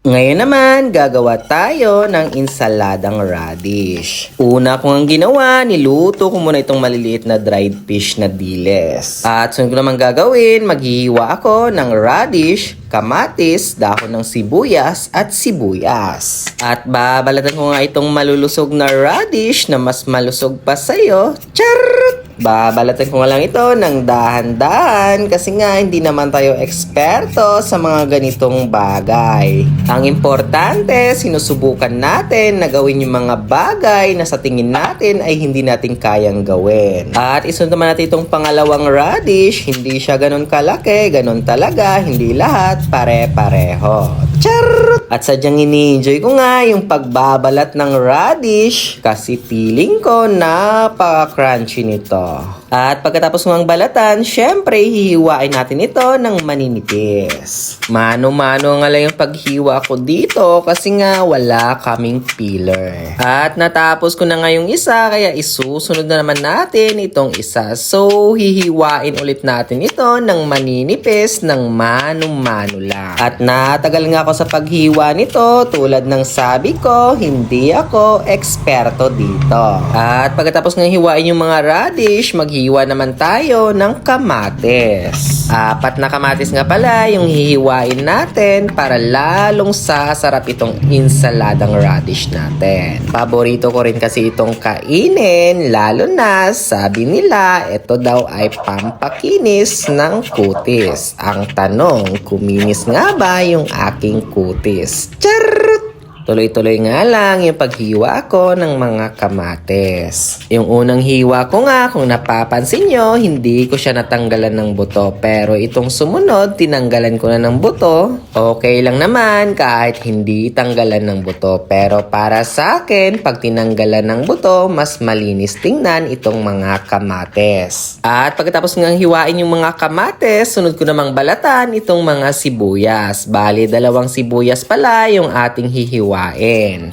Ngayon naman, gagawa tayo ng insaladang radish. Una ko ang ginawa, niluto ko muna itong maliliit na dried fish na diles. At sunod ko naman gagawin, maghihiwa ako ng radish, kamatis, dahon ng sibuyas at sibuyas. At babalatan ko nga itong malulusog na radish na mas malusog pa sa'yo. Charot! Babalatan ko nga lang ito ng dahan-dahan kasi nga hindi naman tayo eksperto sa mga ganitong bagay. Ang importante, sinusubukan natin na gawin yung mga bagay na sa tingin natin ay hindi natin kayang gawin. At isunod naman natin itong pangalawang radish, hindi siya ganun kalaki, ganun talaga, hindi lahat pare-pareho. Charot! At sadyang ini-enjoy ko nga yung pagbabalat ng radish kasi feeling ko napaka-crunchy nito. At pagkatapos ng balatan, syempre hihiwain natin ito ng maninipis. Mano-mano nga lang yung paghiwa ko dito kasi nga wala kaming peeler. At natapos ko na nga yung isa kaya isusunod na naman natin itong isa. So hihiwain ulit natin ito ng maninipis ng mano-mano lang. At natagal nga ako sa paghiwa nito, tulad ng sabi ko, hindi ako eksperto dito. At pagkatapos ng hiwain yung mga radish, maghiwa naman tayo ng kamatis. 4 na kamatis nga pala yung hihiwain natin para lalong sasarap itong insaladang radish natin. Paborito ko rin kasi itong kainin, lalo na sabi nila ito daw ay pampakinis ng kutis. Ang tanong, kuminis nga ba yung aking kutis? Charot! Tuloy-tuloy nga lang yung paghiwa ko ng mga kamatis. Yung unang hiwa ko nga, kung napapansin nyo, hindi ko siya natanggalan ng buto. Pero itong sumunod, tinanggalan ko na ng buto. Okay lang naman kahit hindi tanggalan ng buto. Pero para sa akin, pag tinanggalan ng buto, mas malinis tingnan itong mga kamatis. At pagkatapos ng hiwain yung mga kamatis, sunod ko namang balatan itong mga sibuyas. Bali, 2 sibuyas pala yung ating hihiwa.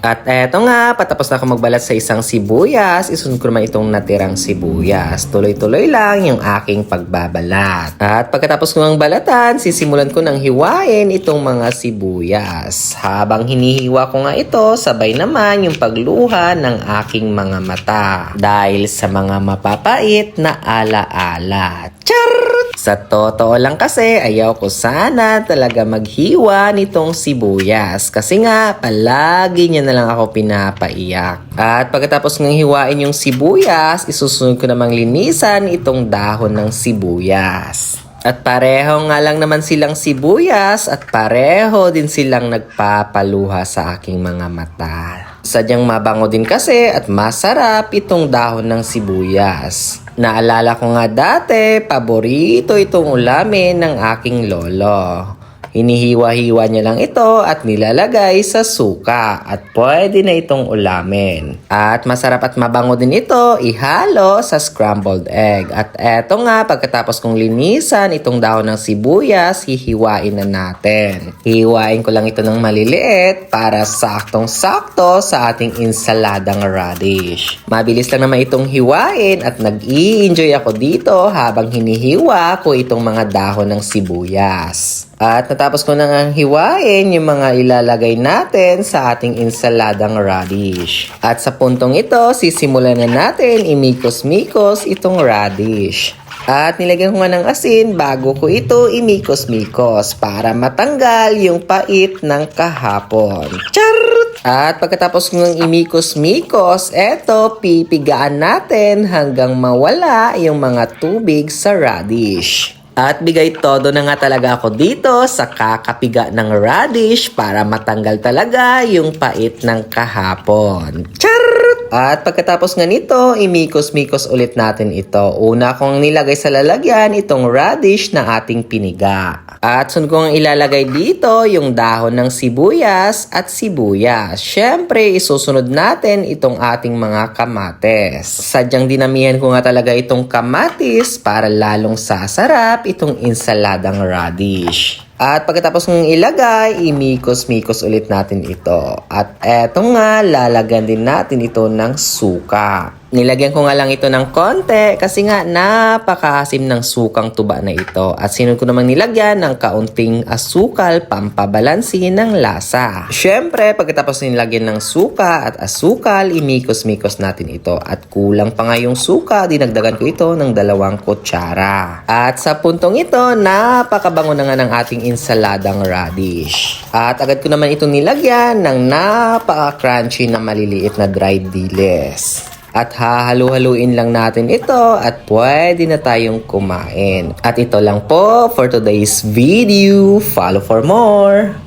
At eto nga, patapos na ako magbalat sa isang sibuyas, isunod ko naman itong natirang sibuyas. Tuloy-tuloy lang yung aking pagbabalat. At pagkatapos ko ng balatan, sisimulan ko ng hiwain itong mga sibuyas. Habang hinihiwa ko nga ito, sabay naman yung pagluha ng aking mga mata. Dahil sa mga mapapait na ala-ala. Charot! Sa totoo lang kasi, ayaw ko sana talaga maghiwa nitong sibuyas. Kasi nga, palagi niya na lang ako pinapaiyak. At pagkatapos ng hiwain yung sibuyas, isusunod ko namang linisan itong dahon ng sibuyas. At pareho nga lang naman silang sibuyas at pareho din silang nagpapaluha sa aking mga mata. Sadyang mabango din kasi at masarap itong dahon ng sibuyas. Naalala ko nga dati, paborito itong ulamin ng aking lolo. Hinihiwa-hiwa niya lang ito at nilalagay sa suka at pwede na itong ulamin. At masarap at mabango din ito ihalo sa scrambled egg. At eto nga, pagkatapos kong linisan itong dahon ng sibuyas, hihiwain na natin. Hihiwain ko lang ito ng maliliit para saktong-sakto sa ating insaladang radish. Mabilis lang naman itong hiwain at nag-i-enjoy ako dito habang hinihiwa ko itong mga dahon ng sibuyas. At natapos ko na nga hiwain yung mga ilalagay natin sa ating insaladang radish. At sa puntong ito, sisimulan na natin imikos-mikos itong radish. At nilagyan ko nga ng asin bago ko ito imikos-mikos para matanggal yung pait ng kahapon. Charot! At pagkatapos ng imikos-mikos, eto pipigaan natin hanggang mawala yung mga tubig sa radish. At bigay todo na nga talaga ako dito sa kakapiga ng radish para matanggal talaga yung pait ng kahapon. Charot! At pagkatapos nga nito, imikos-mikos ulit natin ito. Una kong nilagay sa lalagyan itong radish na ating piniga. At sunod kong ilalagay dito yung dahon ng sibuyas at sibuyas. Syempre, isusunod natin itong ating mga kamatis. Sadyang dinamihan ko nga talaga itong kamatis para lalong sasarap itong insaladang radish. At pagkatapos ng ilagay, imikos-mikos ulit natin ito. At eto nga, lalagyan din natin ito ng suka. Nilagyan ko nga lang ito ng konti kasi nga napakaasim ng sukang tuba na ito. At sinunod ko namang nilagyan ng kaunting asukal pampabalansi ng lasa. Syempre, pagkatapos nilagyan ng suka at asukal, imikos-mikos natin ito. At kulang pa nga yung suka, dinagdagan ko ito ng 2 kutsara. At sa puntong ito, napakabango na nga ng ating insaladang radish. At agad ko naman itong nilagyan ng napaka-crunchy na maliliit na dried dilis. At hahalu-haluin lang natin ito at pwede na tayong kumain. At ito lang po for today's video. Follow for more!